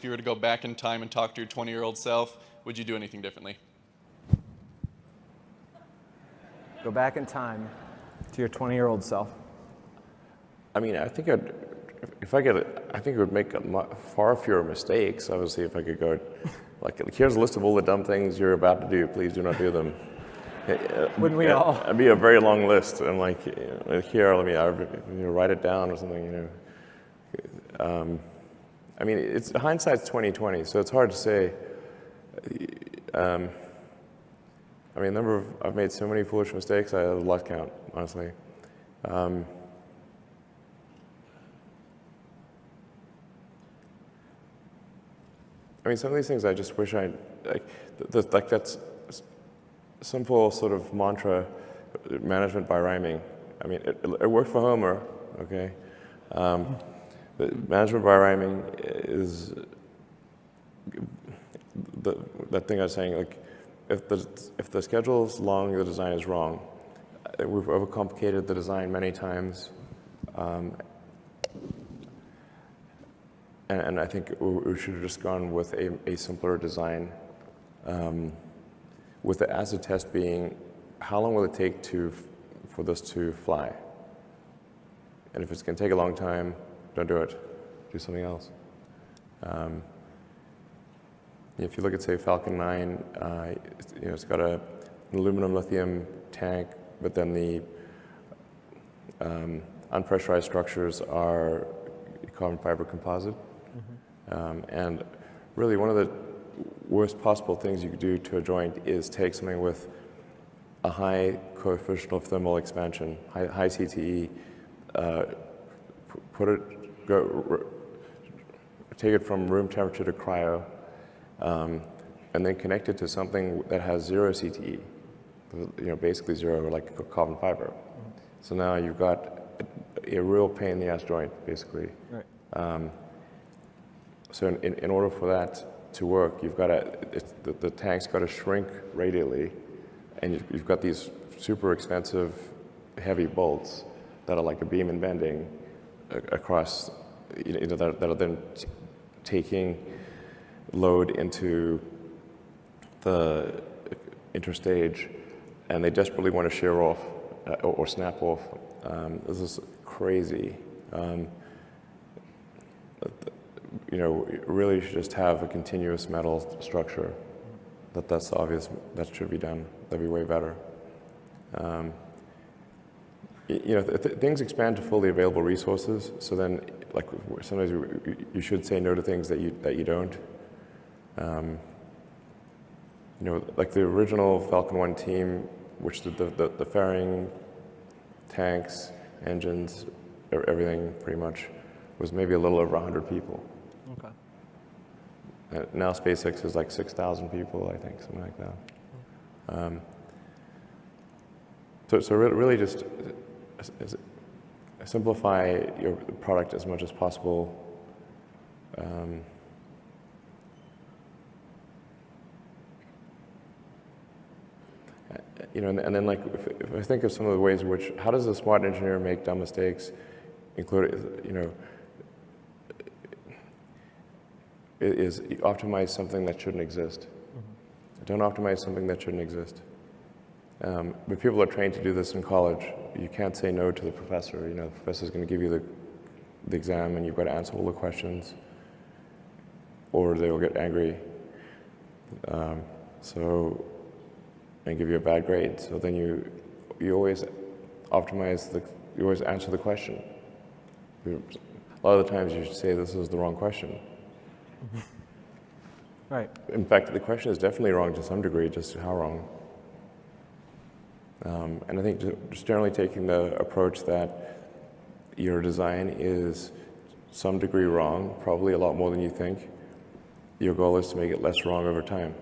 if you were to go back in time and talk to your 20-year-old self, would you do anything differently? Go back in time to your 20-year-old self. I mean, I think if I could, I think it would make far fewer mistakes. Obviously, if I could go, like, here's a list of all the dumb things you're about to do. Please do not do them. Wouldn't we all? It'd be a very long list. And like, here, let me write it down or something. I mean, it's hindsight's 20/20, so it's hard to say. I mean, I've made so many foolish mistakes. I have lost count, honestly. I mean, some of these things I just wish like that's simple sort of mantra, management by rhyming. I mean, it worked for Homer, okay? But management by rhyming is that thing I was saying, like, if the schedule is long, the design is wrong. We've overcomplicated the design many times. And I think we should have just gone with a simpler design, with the acid test being, how long will it take for this to fly? And if it's going to take a long time, don't do it. Do something else. If you look at, say, Falcon 9, it's got an aluminum lithium tank, but then the unpressurized structures are carbon fiber composite. And really, one of the worst possible things you could do to a joint is take something with a high coefficient of thermal expansion, high CTE, take it from room temperature to cryo, and then connect it to something that has zero CTE, basically zero, like carbon fiber. So now you've got a real pain in the ass joint, basically. Right. So in order for that to work, you've got the tank's got to shrink radially, and you've got these super expensive, heavy bolts that are like a beam and bending across, that are then taking load into the interstage, and they desperately want to shear off or snap off. This is crazy. Really should just have a continuous metal structure. That's obvious. That should be done. That'd be way better. Things expand to fully available resources. So then, like, sometimes you should say no to things that you don't. Like the original Falcon 1 team, which did the fairing, tanks, engines, everything pretty much, was maybe a little over 100 people. Okay. Now SpaceX is like 6,000 people, I think, something like that. So really just simplify your product as much as possible. And then, like, if I think of some of the ways in which, how does a smart engineer make dumb mistakes, is optimize something that shouldn't exist. Don't optimize something that shouldn't exist. But people are trained to do this in college. You can't say no to the professor. The professor's going to give you the exam, and you've got to answer all the questions, or they will get angry. And give you a bad grade. So then you always optimize you always answer the question. A lot of the times you should say this is the wrong question. Right. In fact, the question is definitely wrong to some degree, just how wrong. And I think just generally taking the approach that your design is some degree wrong, probably a lot more than you think. Your goal is to make it less wrong over time.